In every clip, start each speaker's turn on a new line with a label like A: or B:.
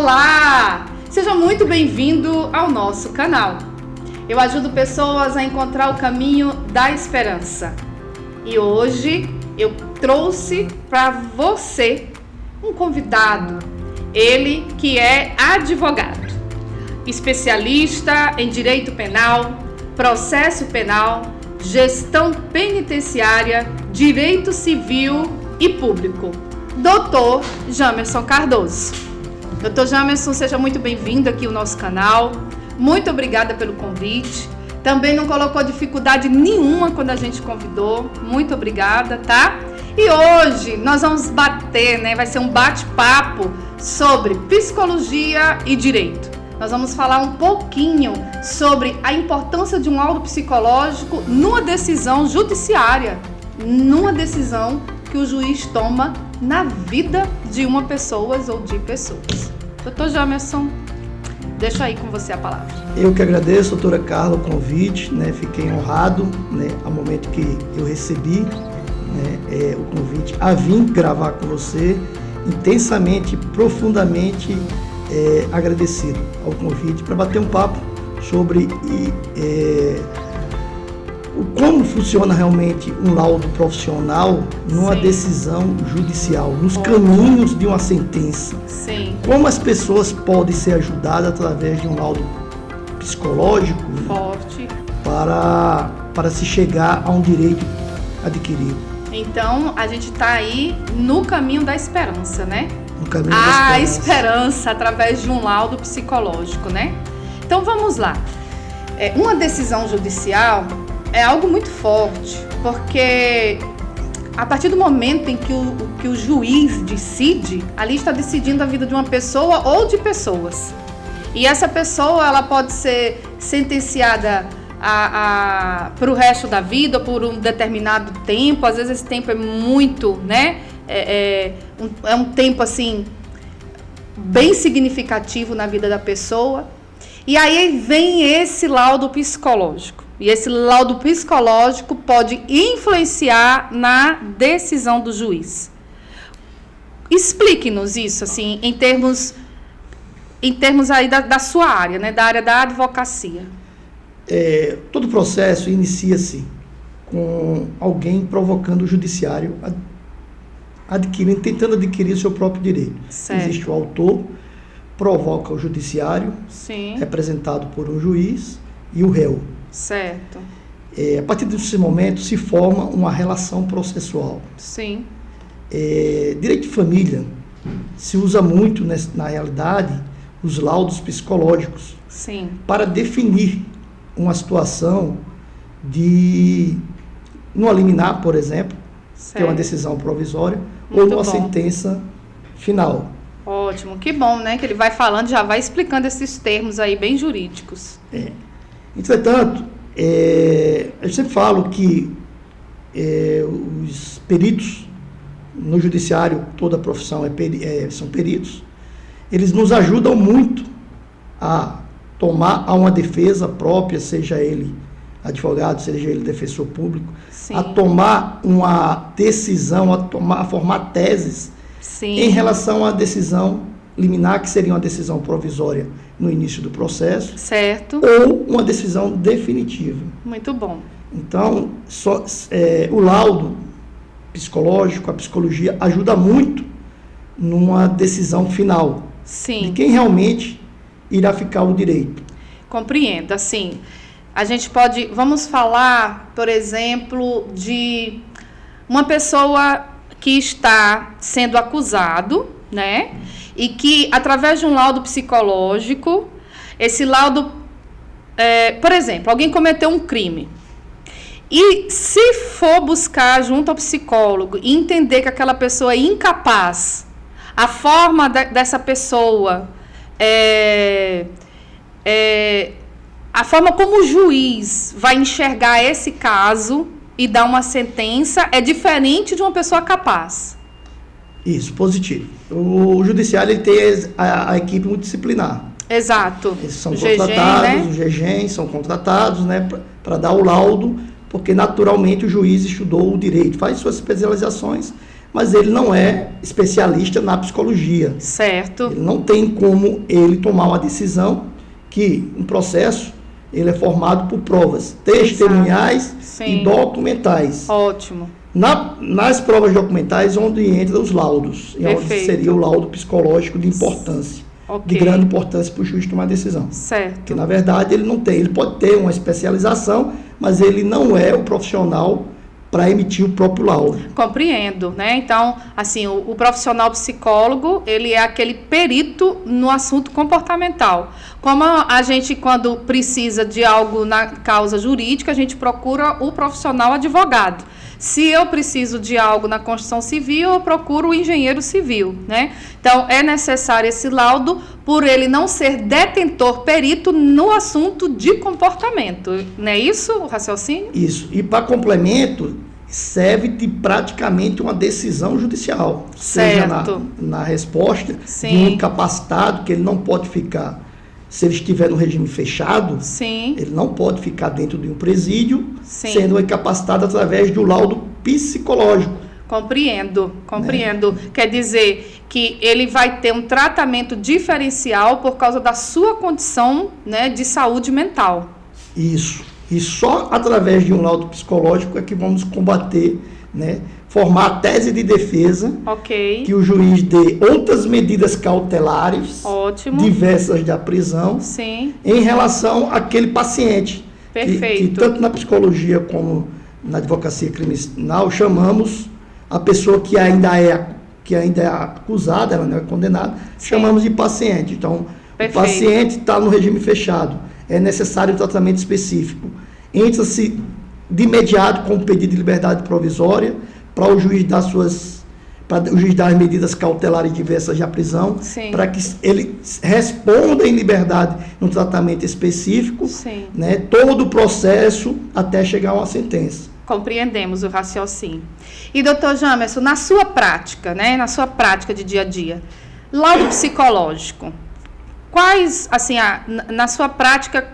A: Olá! Seja muito bem-vindo ao nosso canal. Eu ajudo pessoas a encontrar o caminho da esperança. E hoje eu trouxe para você um convidado, ele que é advogado, especialista em direito penal, processo penal, gestão penitenciária, direito civil e público. Dr. Jamerson Cardoso. Dr. Jamerson, seja muito bem-vindo aqui ao nosso canal. Muito obrigada pelo convite. Também não colocou dificuldade nenhuma quando a gente convidou. Muito obrigada, tá? E hoje nós vamos bater, né? Vai ser um bate-papo sobre psicologia e direito. Nós vamos falar um pouquinho sobre a importância de um laudo psicológico numa decisão judiciária, numa decisão que o juiz toma na vida de uma pessoa ou de pessoas. Doutor Jamerson, deixo aí com você a palavra.
B: Eu que agradeço, doutora Carla, o convite, né? Fiquei honrado, né, ao momento que eu recebi, né, o convite a vir gravar com você, intensamente, profundamente agradecido ao convite para bater um papo sobre como funciona realmente um laudo profissional numa
A: Sim.
B: decisão judicial, nos caminhos de uma sentença.
A: Sim.
B: Como as pessoas podem ser ajudadas através de um laudo psicológico
A: Forte.
B: para se chegar a um direito adquirido.
A: Então, a gente está aí no caminho da esperança, né?
B: No caminho da
A: A
B: esperança.
A: esperança através de um laudo psicológico, né? Então, vamos lá. Uma decisão judicial é algo muito forte, porque a partir do momento em que o juiz decide, ali está decidindo a vida de uma pessoa ou de pessoas. E essa pessoa, ela pode ser sentenciada para o resto da vida, por um determinado tempo. Às vezes esse tempo é muito, né? É um tempo, assim, bem significativo na vida da pessoa. E aí vem esse laudo psicológico. E esse laudo psicológico pode influenciar na decisão do juiz. Explique-nos isso, assim, em termos aí da sua área, né, da área da advocacia.
B: Todo processo inicia-se com alguém provocando o judiciário, tentando adquirir o seu próprio direito.
A: Certo.
B: Existe o autor, provoca o judiciário,
A: Sim.
B: representado por um juiz, e o réu.
A: Certo.
B: A partir desse momento se forma uma relação processual.
A: Sim.
B: Direito de família se usa muito na realidade os laudos psicológicos.
A: Sim.
B: Para definir uma situação de numa liminar, por exemplo,
A: Certo.
B: que é uma decisão provisória,
A: Muito
B: ou numa
A: bom.
B: sentença final.
A: Ótimo, que bom, né? Que ele vai falando, já vai explicando esses termos aí bem jurídicos.
B: Entretanto, eu sempre falo que os peritos no judiciário, toda a profissão são peritos, eles nos ajudam muito a tomar uma defesa própria, seja ele advogado, seja ele defensor público,
A: Sim.
B: a tomar uma decisão, a formar teses
A: Sim.
B: em relação à decisão liminar, que seria uma decisão provisória no início do processo,
A: Certo.
B: ou uma decisão definitiva.
A: Muito bom.
B: Então, o laudo psicológico, a psicologia, ajuda muito numa decisão final de
A: Sim.
B: quem realmente irá ficar o direito.
A: Compreendo, assim, vamos falar, por exemplo, de uma pessoa que está sendo acusado, né, e que, através de um laudo psicológico, esse laudo, por exemplo, alguém cometeu um crime, e se for buscar junto ao psicólogo e entender que aquela pessoa é incapaz, a forma dessa pessoa, a forma como o juiz vai enxergar esse caso e dar uma sentença é diferente de uma pessoa capaz.
B: Isso, positivo. O judiciário ele tem a equipe multidisciplinar.
A: Exato.
B: Eles são
A: O GG,
B: contratados,
A: né?
B: os GGs são contratados, né, para dar o laudo, porque naturalmente o juiz estudou o direito, faz suas especializações, mas ele não é especialista na psicologia.
A: Certo.
B: Ele não tem como ele tomar uma decisão que um processo ele é formado por provas testemunhais e documentais.
A: Ótimo.
B: Nas provas documentais, onde entra os laudos, e onde seria o laudo psicológico de importância, de grande importância para o juiz tomar decisão.
A: Certo.
B: Porque, na verdade, ele não tem, ele pode ter uma especialização, mas ele não é o profissional para emitir o próprio laudo.
A: Compreendo, né? Então, assim, o profissional psicólogo, ele é aquele perito no assunto comportamental. Como a gente, quando precisa de algo na causa jurídica, a gente procura o profissional advogado. Se eu preciso de algo na construção civil, eu procuro o engenheiro civil, né? Então, é necessário esse laudo por ele não ser detentor perito no assunto de comportamento. Não é isso o raciocínio?
B: Isso. E para complemento, serve de praticamente uma decisão judicial.
A: Certo.
B: Seja na resposta
A: Sim.
B: de um incapacitado, que ele não pode ficar, se ele estiver no regime fechado,
A: Sim.
B: ele não pode ficar dentro de um presídio,
A: Sim.
B: sendo incapacitado através do laudo psicológico.
A: Compreendo. Quer dizer que ele vai ter um tratamento diferencial por causa da sua condição, né, de saúde mental.
B: Isso. E só através de um laudo psicológico é que vamos combater, né, formar a tese de defesa, que o juiz dê outras medidas cautelares, diversas da prisão,
A: Sim.
B: em relação àquele paciente.
A: Perfeito.
B: Que tanto na psicologia como na advocacia criminal chamamos a pessoa que ainda é acusada, ela não é condenada, sim, chamamos de paciente. Então, perfeito, o paciente está no regime fechado, é necessário um tratamento específico. Entra-se de imediato com o pedido de liberdade provisória para o juiz dar as medidas cautelares diversas da prisão, para que ele responda em liberdade no tratamento específico, né, todo o processo até chegar a uma sentença.
A: Compreendemos o raciocínio. E, doutor Jamerson, na sua prática, né, na sua prática de dia a dia, laudo psicológico, quais, assim, na sua prática,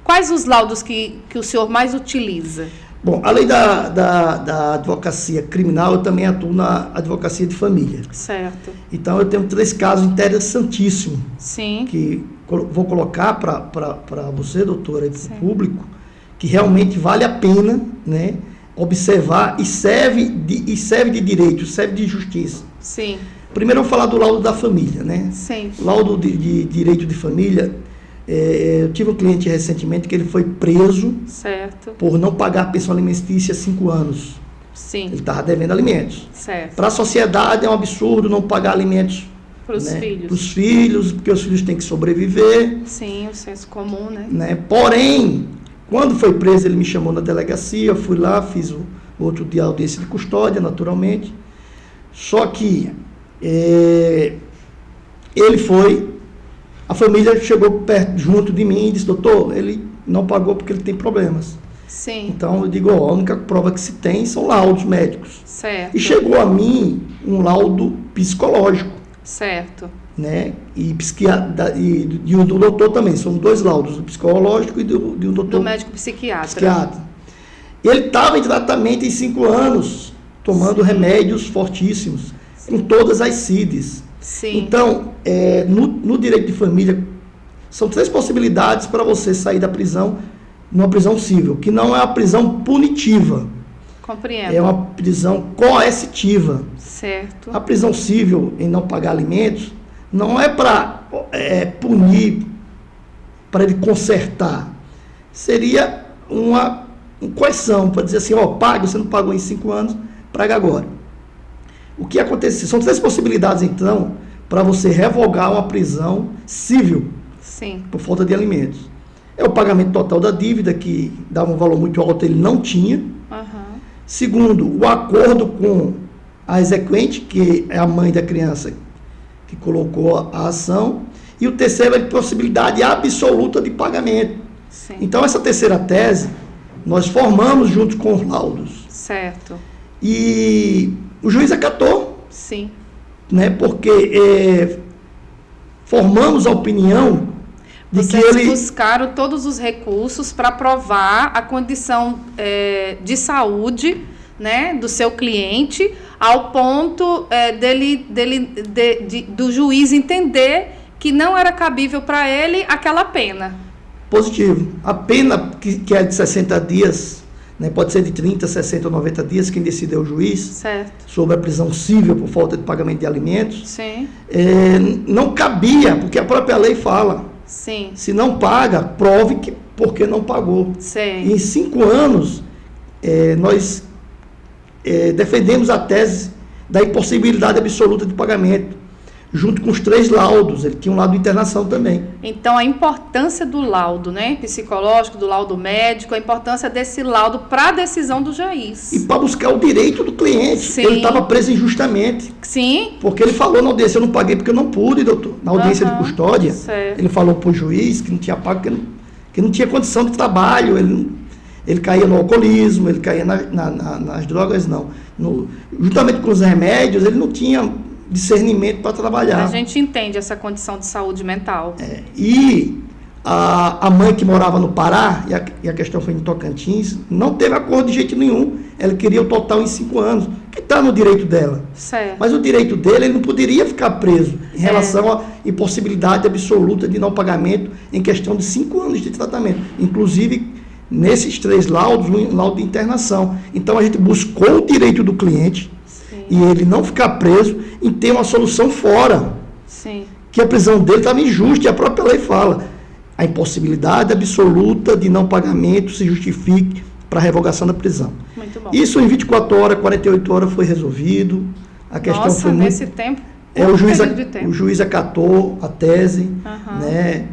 A: quais os laudos que o senhor mais utiliza?
B: Bom, além da advocacia criminal, eu também atuo na advocacia de família.
A: Certo.
B: Então, eu tenho 3 casos interessantíssimos.
A: Sim.
B: Que vou colocar para você, doutora, e para o público, que realmente vale a pena, né, observar e serve de direito, serve de justiça.
A: Sim.
B: Primeiro eu vou falar do laudo da família, né?
A: Sim.
B: Laudo de direito de família. Eu tive um cliente recentemente que ele foi preso, certo, por não pagar a pensão alimentícia há 5 anos.
A: Sim.
B: Ele estava devendo alimentos.
A: Certo.
B: Para a sociedade é um absurdo não pagar alimentos para os filhos. Para os filhos, porque os filhos têm que sobreviver.
A: Sim, o senso comum, né?
B: Porém, quando foi preso, ele me chamou na delegacia, eu fui lá, fiz o outro dia audiência de custódia, naturalmente. Só que ele foi... A família chegou junto de mim e disse, doutor, ele não pagou porque ele tem problemas.
A: Sim.
B: Então, eu digo, a única prova que se tem são laudos médicos.
A: Certo.
B: E chegou a mim um laudo psicológico.
A: Certo.
B: Né? E o do doutor também, são 2 laudos, do psicológico e de um doutor...
A: Do médico psiquiatra.
B: Ele estava em tratamento em 5 anos, tomando remédios fortíssimos, com todas as CIDs.
A: Sim.
B: Então, no direito de família, são 3 possibilidades para você sair da prisão, numa prisão civil, que não é uma prisão punitiva.
A: Compreendo.
B: É uma prisão coercitiva.
A: Certo.
B: A prisão civil, em não pagar alimentos, não é para punir, para ele consertar. Seria uma coerção, para dizer assim, pague, você não pagou em 5 anos, paga agora. O que acontece? São 3 possibilidades, então, para você revogar uma prisão civil.
A: Sim. Por
B: falta de alimentos. É o pagamento total da dívida, que dava um valor muito alto, ele não tinha.
A: Uhum.
B: Segundo, o acordo com a exequente, que é a mãe da criança que colocou a ação. E o terceiro é a possibilidade absoluta de pagamento.
A: Sim.
B: Então, essa terceira tese, nós formamos junto com os laudos.
A: Certo.
B: E o juiz acatou.
A: Sim.
B: Né, porque formamos a opinião de
A: Vocês
B: que ele...
A: buscaram todos os recursos para provar a condição de saúde, né, do seu cliente, ao ponto do juiz entender que não era cabível para ele aquela pena.
B: Positivo. A pena que é de 60 dias, né, pode ser de 30, 60 ou 90 dias, quem decide é o juiz,
A: certo,
B: sobre a prisão cível por falta de pagamento de alimentos.
A: Sim.
B: Não cabia, porque a própria lei fala.
A: Sim.
B: Se não paga, prove que porque não pagou.
A: Sim.
B: E em 5 anos, nós defendemos a tese da impossibilidade absoluta de pagamento, junto com os 3 laudos. Ele tinha um laudo de internação também.
A: Então, a importância do laudo, né, psicológico, do laudo médico, a importância desse laudo para a decisão do juiz.
B: E para buscar o direito do cliente.
A: Sim.
B: Ele estava preso injustamente.
A: Sim.
B: Porque ele falou na audiência: eu não paguei porque eu não pude, doutor. Na audiência de custódia,
A: certo,
B: ele falou para o juiz que não tinha pago, que não tinha condição de trabalho. Ele caía no alcoolismo, ele caía nas drogas, não. Juntamente com os remédios, ele não tinha discernimento para trabalhar.
A: A gente entende essa condição de saúde mental.
B: E a mãe que morava no Pará, e a questão foi em Tocantins, não teve acordo de jeito nenhum. Ela queria o total em 5 anos, que está no direito dela.
A: Certo.
B: Mas o direito dele, ele não poderia ficar preso em relação à impossibilidade absoluta de não pagamento em questão de 5 anos de tratamento. Inclusive, nesses 3 laudos, um laudo de internação. Então, a gente buscou o direito do cliente, sim, e ele não ficar preso, em ter uma solução fora.
A: Sim.
B: Que a prisão dele estava injusta, e a própria lei fala: a impossibilidade absoluta de não pagamento se justifique para a revogação da prisão.
A: Muito bom.
B: Isso em 24 horas, 48 horas foi resolvido. A questão foi
A: nesse tempo?
B: O juiz acatou a tese, né?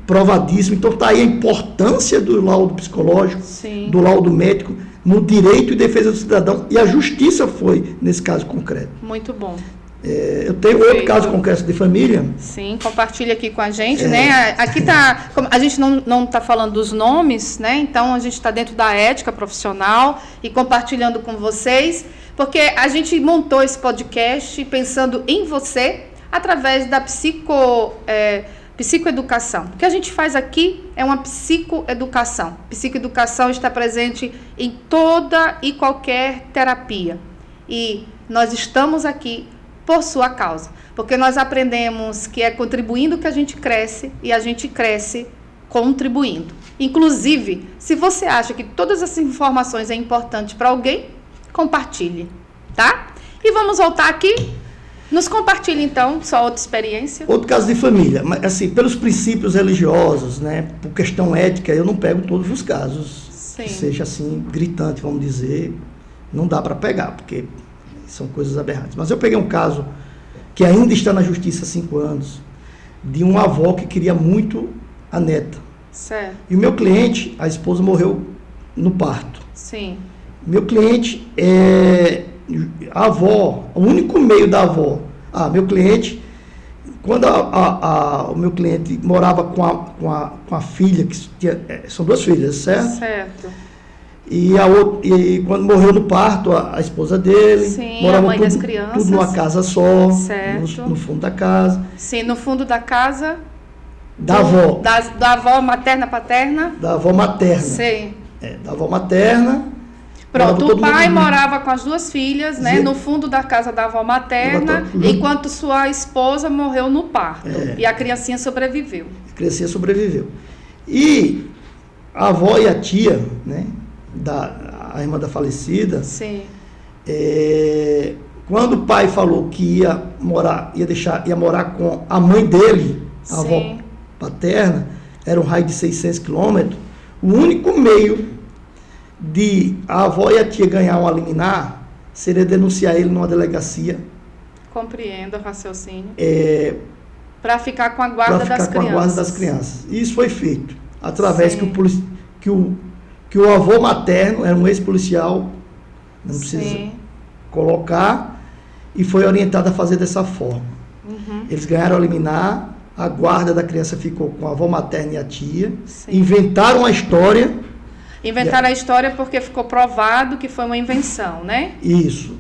B: Provadíssimo. Então está aí a importância do laudo psicológico, sim, do laudo médico, no direito e defesa do cidadão, e a justiça foi nesse caso concreto.
A: Muito bom.
B: Eu tenho outro caso concreto de família.
A: Sim, compartilha aqui com a gente, né? Aqui tá, a gente não está falando dos nomes, né? Então a gente está dentro da ética profissional e compartilhando com vocês, porque a gente montou esse podcast pensando em você através da psicoeducação. O que a gente faz aqui é uma psicoeducação. Psicoeducação está presente em toda e qualquer terapia. E nós estamos aqui por sua causa. Porque nós aprendemos que é contribuindo que a gente cresce, e a gente cresce contribuindo. Inclusive, se você acha que todas essas informações é importante para alguém, compartilhe, tá? E vamos voltar aqui. Nos compartilhe, então, sua outra experiência.
B: Outro caso de família, mas assim, pelos princípios religiosos, né, por questão ética, eu não pego todos os casos. Sim. Que seja assim, gritante, vamos dizer, não dá para pegar, porque são coisas aberrantes. Mas eu peguei um caso que ainda está na justiça há 5 anos, de uma avó que queria muito a neta.
A: Certo.
B: E o meu cliente, a esposa morreu no parto.
A: Sim.
B: Meu cliente a avó, o único meio da avó. Meu cliente, quando o meu cliente morava com a filha, que são 2 filhas, certo?
A: Certo.
B: E quando morreu no parto, a esposa dele,
A: sim,
B: morava
A: a mãe das crianças,
B: tudo numa casa só,
A: certo,
B: no fundo da casa.
A: Sim, no fundo da casa
B: da avó.
A: Da avó materna, paterna?
B: Da avó materna.
A: Sim.
B: Da avó materna.
A: Pronto, o pai morava com as 2 filhas, né, no fundo da casa da avó materna, enquanto sua esposa morreu no parto. E a criancinha sobreviveu.
B: A criancinha sobreviveu. E a avó e a tia, né, a irmã da falecida,
A: sim,
B: quando o pai falou que ia morar com a mãe dele, a avó paterna, era um raio de 600 quilômetros, o único meio de a avó e a tia ganhar um liminar seria denunciar ele numa delegacia.
A: Compreendo o raciocínio. Para ficar com a guarda das crianças.
B: E isso foi feito através que o avô materno era um ex-policial, não precisa colocar, e foi orientado a fazer dessa forma. Eles ganharam a liminar, a guarda da criança ficou com a avó materna e a tia, inventaram a história.
A: Inventaram a história porque ficou provado que foi uma invenção, né?
B: Isso.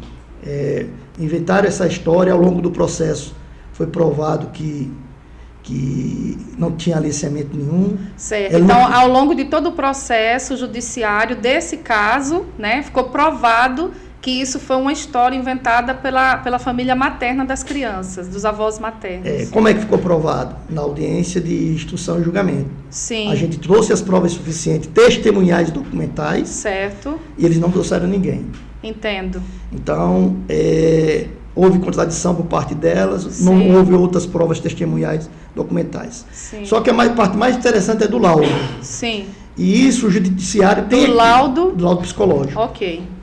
B: Inventaram essa história ao longo do processo. Foi provado que não tinha aliciamento nenhum.
A: Certo. Então, ao longo de todo o processo judiciário desse caso, né, ficou provado que isso foi uma história inventada pela família materna das crianças, dos avós maternos.
B: Como é que ficou provado? Na audiência de instrução e julgamento.
A: Sim.
B: A gente trouxe as provas suficientes, testemunhais e documentais.
A: Certo.
B: E eles não trouxeram ninguém.
A: Entendo.
B: Então, houve contradição por parte delas,
A: Sim.
B: não houve outras provas testemunhais documentais.
A: Sim.
B: Só que a parte mais interessante é do laudo.
A: Sim.
B: E isso o judiciário tem...
A: Do laudo?
B: Do laudo psicológico.
A: Ok.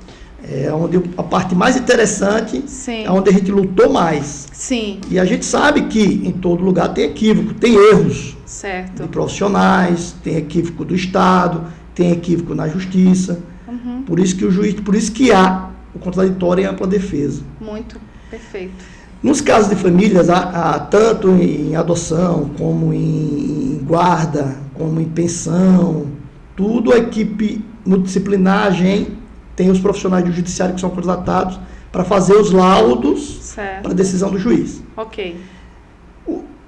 B: É onde a parte mais interessante,
A: Sim.
B: é onde a gente lutou mais.
A: Sim.
B: E a gente sabe que em todo lugar tem equívoco, tem erros
A: Certo.
B: de profissionais, tem equívoco do Estado, tem equívoco na Justiça.
A: Uhum.
B: Por isso que há o contraditório e a ampla defesa.
A: Muito perfeito.
B: Nos casos de famílias, há tanto em adoção, como em guarda, como em pensão, tudo a equipe multidisciplinar tem os profissionais do judiciário que são contratados para fazer os laudos para a decisão do juiz.
A: Ok.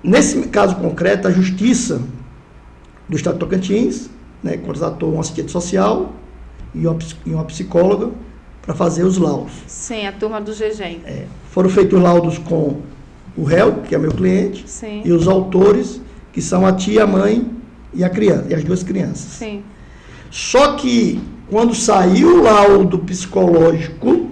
B: Nesse caso concreto, a Justiça do Estado de Tocantins, contratou um assistente social e uma psicóloga para fazer os laudos.
A: Sim, a turma do GGEM.
B: Foram feitos laudos com o réu, que é meu cliente,
A: Sim.
B: e os autores, que são a tia, a mãe e a criança, e as duas crianças.
A: Sim.
B: Só que quando saiu o laudo psicológico,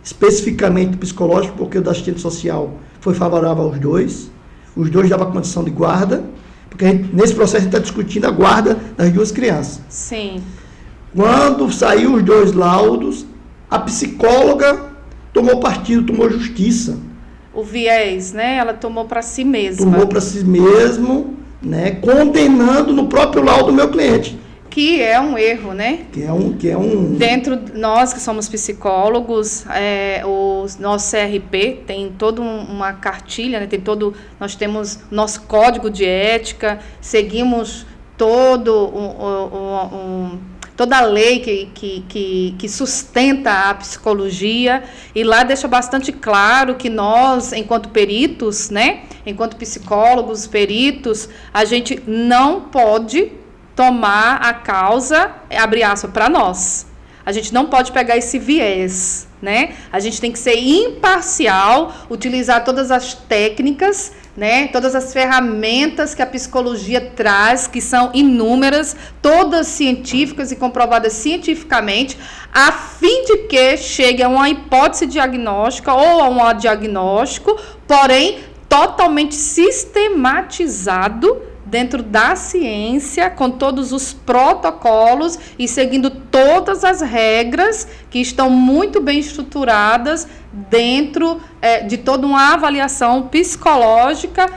B: especificamente psicológico, porque o da assistente social foi favorável aos dois, os dois davam condição de guarda, porque nesse processo a gente está discutindo a guarda das duas crianças.
A: Sim.
B: Quando saiu os dois laudos, a psicóloga tomou partido, tomou justiça.
A: O viés, né? Ela tomou para si mesma.
B: Tomou para si mesmo, condenando no próprio laudo do meu cliente.
A: Que é um erro, né?
B: Que é um...
A: Dentro, nós que somos psicólogos, o nosso CRP tem toda uma cartilha, né? Nós temos nosso código de ética, seguimos toda a lei que sustenta a psicologia, e lá deixa bastante claro que nós, enquanto peritos, né? Enquanto psicólogos, peritos, a gente não pode tomar a causa, abre aspas, para nós. A gente não pode pegar esse viés, né? A gente tem que ser imparcial, utilizar todas as técnicas, né? Todas as ferramentas que a psicologia traz, que são inúmeras, todas científicas e comprovadas cientificamente, a fim de que chegue a uma hipótese diagnóstica ou a um diagnóstico, porém totalmente sistematizado dentro da ciência, com todos os protocolos e seguindo todas as regras que estão muito bem estruturadas dentro de toda uma avaliação psicológica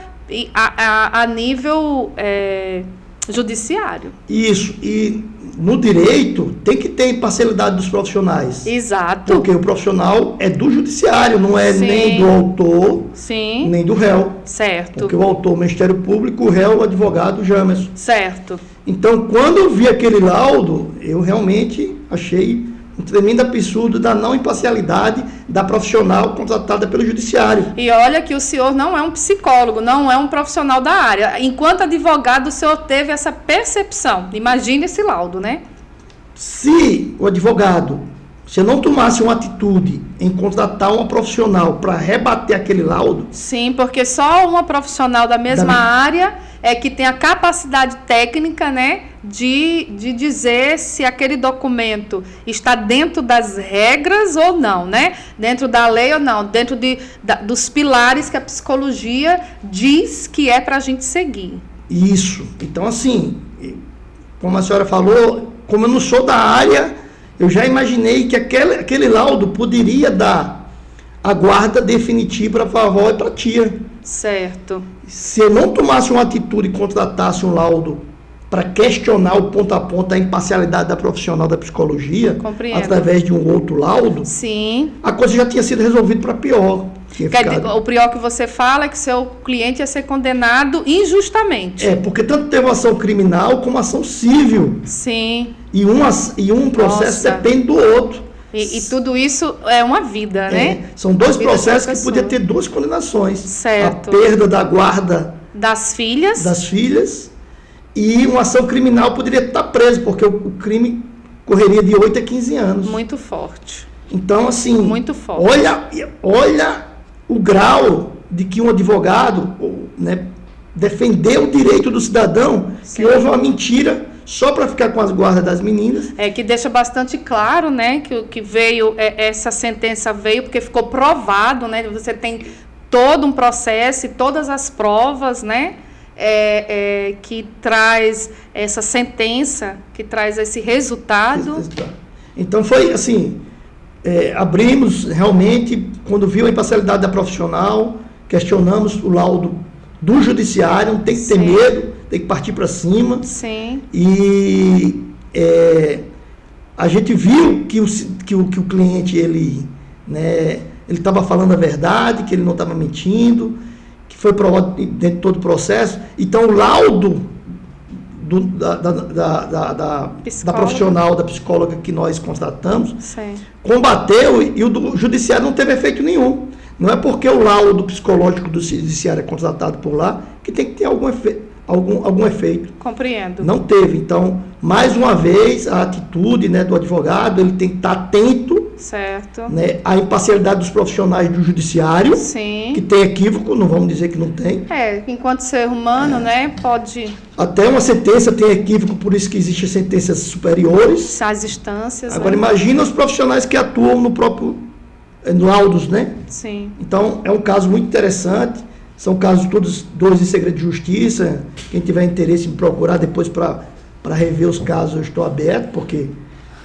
A: a nível judiciário.
B: Isso, e no direito tem que ter imparcialidade dos profissionais.
A: Exato.
B: Porque o profissional é do judiciário, não é
A: Sim.
B: nem do autor,
A: Sim.
B: nem do réu.
A: Certo.
B: Porque o autor, o Ministério Público, o réu, o advogado, o Jamerson.
A: Certo.
B: Então, quando eu vi aquele laudo, eu realmente achei um tremendo absurdo da não imparcialidade da profissional contratada pelo judiciário.
A: E olha que o senhor não é um psicólogo, não é um profissional da área. Enquanto advogado, o senhor teve essa percepção. Imagine esse laudo, né?
B: Se o advogado, se eu não tomasse uma atitude em contratar uma profissional para rebater aquele laudo...
A: Sim, porque só uma profissional da mesma área é que tem a capacidade técnica, né, de dizer se aquele documento está dentro das regras ou não, né? Dentro da lei ou não, dentro dos pilares que a psicologia diz que é para a gente seguir.
B: Isso. Então, assim, como a senhora falou, como eu não sou da área, eu já imaginei que aquele laudo poderia dar a guarda definitiva para a avó e para a tia.
A: Certo.
B: Se eu não tomasse uma atitude e contratasse um laudo para questionar o ponto a ponto a imparcialidade da profissional da psicologia,
A: compreendo,
B: através de um outro laudo,
A: sim,
B: a coisa já tinha sido resolvida para pior.
A: O pior que você fala é que seu cliente ia ser condenado injustamente.
B: Porque tanto teve uma ação criminal como ação civil.
A: Sim.
B: E um processo depende do outro.
A: E tudo isso é uma vida, né?
B: São dois processos que podiam ter duas condenações.
A: Certo.
B: A perda da guarda
A: das filhas
B: e uma ação criminal poderia estar preso, porque o crime correria de 8 a 15 anos.
A: Muito forte.
B: Então, assim,
A: muito forte.
B: Olha o grau de que um advogado, né, defendeu o direito do cidadão, que houve uma mentira só para ficar com as guardas das meninas.
A: Que deixa bastante claro, né, que veio, essa sentença veio porque ficou provado, né, você tem todo um processo e todas as provas, né, que traz essa sentença, que traz esse resultado.
B: Então foi assim, abrimos realmente, quando viu a imparcialidade da profissional, questionamos o laudo do judiciário, não tem que ter medo, tem que partir para cima.
A: Sim.
B: E a gente viu que o cliente, ele estava falando a verdade, que ele não estava mentindo, que foi provado dentro de todo o processo. Então, o laudo da profissional, da psicóloga que nós constatamos, combateu, e o do judiciário não teve efeito nenhum. Não é porque o laudo psicológico do judiciário é contratado por lá que tem que ter algum efeito.
A: Compreendo.
B: Não teve. Então, mais uma vez, a atitude, né, do advogado, ele tem que estar atento,
A: certo,
B: né, à imparcialidade dos profissionais do judiciário,
A: sim,
B: que tem equívoco, não vamos dizer que não tem.
A: Enquanto ser humano, né, pode...
B: Até uma sentença tem equívoco, por isso que existem sentenças superiores.
A: As instâncias.
B: Agora, imagina os profissionais que atuam no próprio laudos, né?
A: Sim.
B: Então, é um caso muito interessante. São casos todos dois em segredo de justiça. Quem tiver interesse em procurar depois para rever os casos, eu estou aberto, porque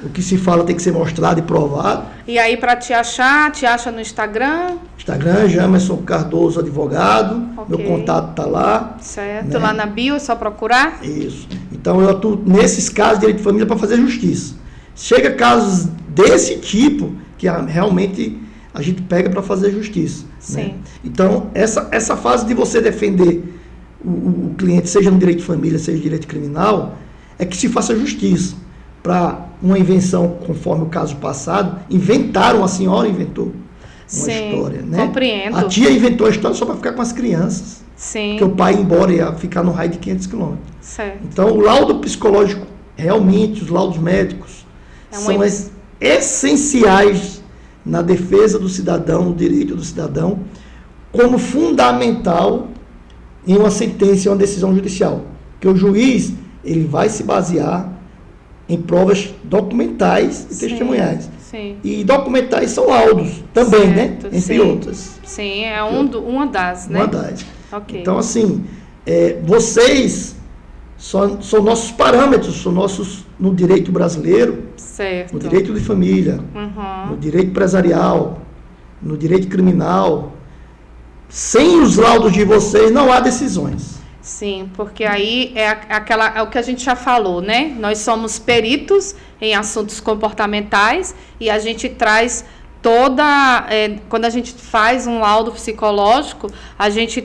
B: o que se fala tem que ser mostrado e provado.
A: E aí, para te acha no Instagram?
B: Instagram, Jamerson Cardoso Advogado. Okay. Meu contato está lá.
A: Certo, né? Lá na bio, é só procurar?
B: Isso. Então, eu atuo nesses casos de direito de família para fazer justiça. Chega casos desse tipo, que realmente a gente pega para fazer justiça.
A: Sim.
B: Né? Então, essa fase de você defender o cliente, seja no direito de família, seja no direito criminal, é que se faça justiça. Para uma invenção, conforme o caso passado, a senhora inventou uma história. Né?
A: Compreendo.
B: A tia inventou a história só para ficar com as crianças.
A: Sim.
B: Porque o pai ia embora, ia ficar no raio de 500 quilômetros.
A: Certo.
B: Então, o laudo psicológico, realmente, os laudos médicos, são essenciais na defesa do cidadão, no direito do cidadão, como fundamental em uma sentença, em uma decisão judicial. Porque o juiz, ele vai se basear em provas documentais e testemunhais.
A: Sim.
B: E documentais são laudos também, certo, né? Entre outras.
A: Sim, é uma das, né?
B: Uma das.
A: Okay.
B: Então, assim, vocês são nossos parâmetros, são nossos no direito brasileiro,
A: certo,
B: no direito de família, no direito empresarial, no direito criminal. Sem os laudos de vocês, não há decisões.
A: Sim, porque aí é o que a gente já falou, né? Nós somos peritos em assuntos comportamentais e a gente traz quando a gente faz um laudo psicológico, a gente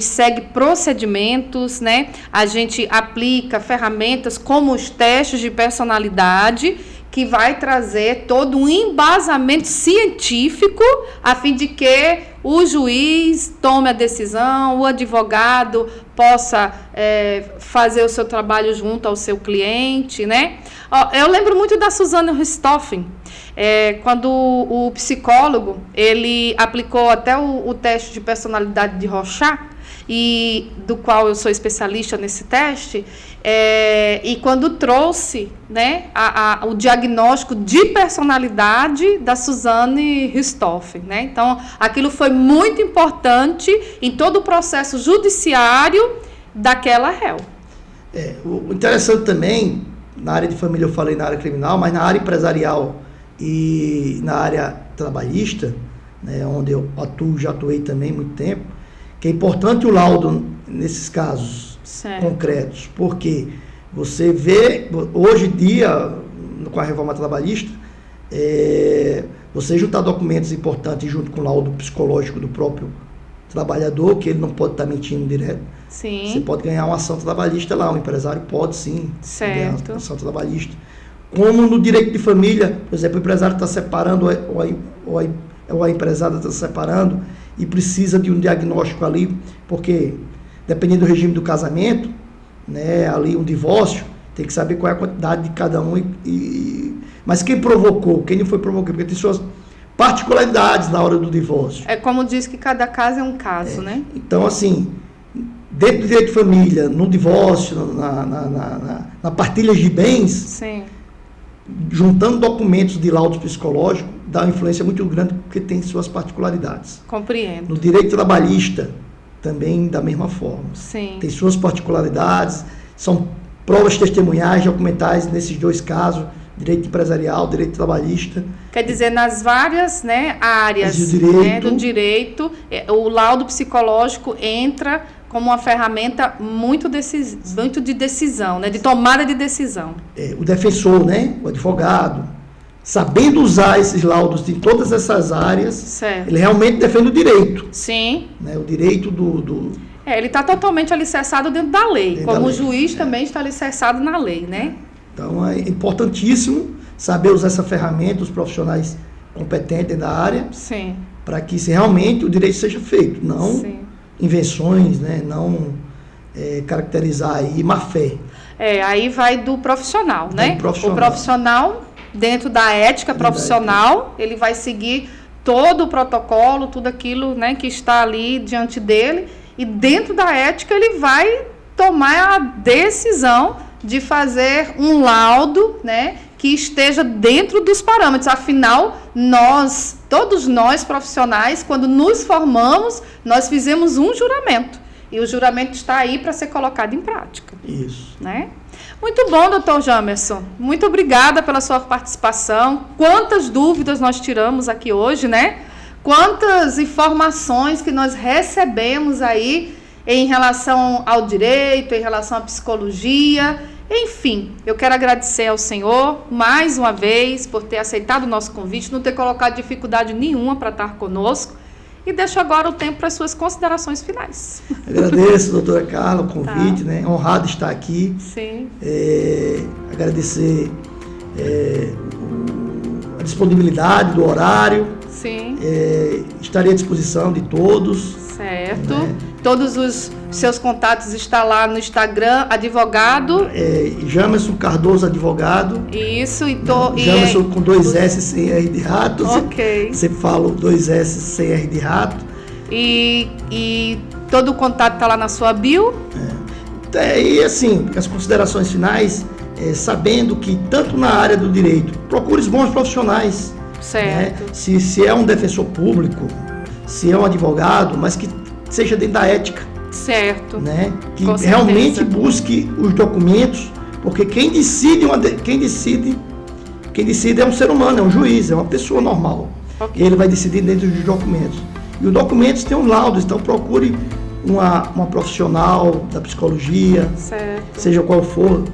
A: segue procedimentos, né? A gente aplica ferramentas como os testes de personalidade, que vai trazer todo um embasamento científico a fim de que o juiz tome a decisão, o advogado possa fazer o seu trabalho junto ao seu cliente, né? Eu lembro muito da Suzanne Richthofen, quando o psicólogo, ele aplicou até o teste de personalidade de Rorschach, e do qual eu sou especialista nesse teste, e quando trouxe, né, o diagnóstico de personalidade da Suzanne Richthofen, né? Então, aquilo foi muito importante em todo o processo judiciário daquela réu.
B: O interessante também, na área de família eu falei na área criminal, mas na área empresarial e na área trabalhista, né, onde eu já atuei também há muito tempo, que é importante o laudo nesses casos concretos, porque você vê, hoje em dia, com a reforma trabalhista, você juntar documentos importantes junto com o laudo psicológico do próprio trabalhador, que ele não pode estar mentindo direto.
A: Sim.
B: Você pode ganhar uma ação trabalhista lá, um empresário pode sim ganhar uma ação trabalhista. Como no direito de família, por exemplo, o empresário está separando, ou a empresária está separando, e precisa de um diagnóstico ali, porque dependendo do regime do casamento, né, ali um divórcio, tem que saber qual é a quantidade de cada um e Mas quem provocou, quem não foi provocado, porque tem suas particularidades na hora do divórcio.
A: É como diz que cada caso é um caso, né?
B: Então, assim, dentro do direito de família, no divórcio, na partilha de bens,
A: Sim.
B: juntando documentos de laudo psicológico, dá uma influência muito grande porque tem suas particularidades.
A: Compreendo.
B: No direito trabalhista, também da mesma forma.
A: Sim.
B: Tem suas particularidades, são provas testemunhais, documentais nesses dois casos, direito empresarial, direito trabalhista.
A: Quer dizer, nas várias, né, áreas do direito, o laudo psicológico entra como uma ferramenta muito de decisão, né, de tomada de decisão.
B: O defensor, né, o advogado, sabendo usar esses laudos em todas essas áreas,
A: certo.
B: Ele realmente defende o direito.
A: Sim.
B: Né, o direito
A: ele está totalmente alicerçado dentro da lei, como o juiz também está alicerçado na lei, né?
B: Então, é importantíssimo saber usar essa ferramenta, os profissionais competentes da área, para que realmente o direito seja feito, não invenções, né? Não caracterizar aí má fé.
A: Aí vai do profissional, né?
B: Profissional.
A: O profissional, dentro da ética profissional, ele vai seguir todo o protocolo, tudo aquilo, né, que está ali diante dele, e dentro da ética ele vai tomar a decisão de fazer um laudo, né, que esteja dentro dos parâmetros. Afinal, todos nós profissionais, quando nos formamos, nós fizemos um juramento. E o juramento está aí para ser colocado em prática.
B: Isso.
A: Né? Muito bom, doutor Jamerson. Muito obrigada pela sua participação. Quantas dúvidas nós tiramos aqui hoje, né? Quantas informações que nós recebemos aí em relação ao direito, em relação à psicologia. Enfim, eu quero agradecer ao senhor mais uma vez por ter aceitado o nosso convite, não ter colocado dificuldade nenhuma para estar conosco. E deixo agora o tempo para as suas considerações finais.
B: Agradeço, doutora Carla, o convite, né? Honrado estar aqui.
A: Sim.
B: Agradecer a disponibilidade do horário.
A: Sim.
B: Estarei à disposição de todos.
A: Certo. Né? Todos os seus contatos estão lá no Instagram, advogado.
B: Jamerson Cardoso, advogado.
A: Isso.
B: Jamerson com 2 S sem R de rato.
A: Ok.
B: Sempre falo 2 S sem R de rato.
A: E todo o contato está lá na sua bio?
B: E assim, as considerações finais, sabendo que tanto na área do direito, procure os bons profissionais.
A: Certo.
B: Né? Se é um defensor público, se é um advogado, mas que seja dentro da ética.
A: Certo.
B: Né? Que realmente busque os documentos, porque quem decide é um ser humano, é um juiz, é uma pessoa normal. Okay. E ele vai decidir dentro dos documentos. E os documentos têm um laudo, então procure uma profissional da psicologia,
A: certo.
B: Seja qual for,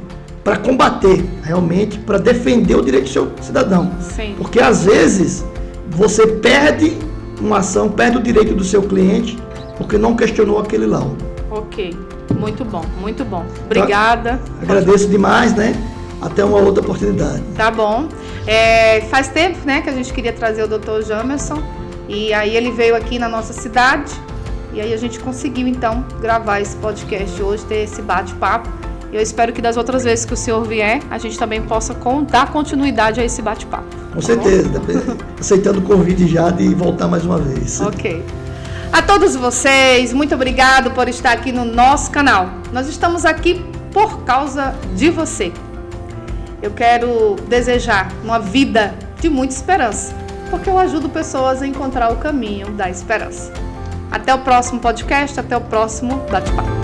B: para combater realmente, para defender o direito do seu cidadão.
A: Sim.
B: Porque às vezes você perde uma ação, perde o direito do seu cliente, porque não questionou aquele laudo.
A: Ok, muito bom, muito bom. Obrigada.
B: Agradeço demais, né? Até uma outra oportunidade.
A: Tá bom. Faz tempo, né, que a gente queria trazer o Dr. Jamerson, e aí ele veio aqui na nossa cidade, e aí a gente conseguiu, então, gravar esse podcast hoje, ter esse bate-papo. Eu espero que das outras vezes que o senhor vier, a gente também possa dar continuidade a esse bate-papo.
B: Com certeza. Aceitando o convite já de voltar mais uma vez.
A: Ok. A todos vocês, muito obrigado por estar aqui no nosso canal. Nós estamos aqui por causa de você. Eu quero desejar uma vida de muita esperança, porque eu ajudo pessoas a encontrar o caminho da esperança. Até o próximo podcast, até o próximo bate-papo.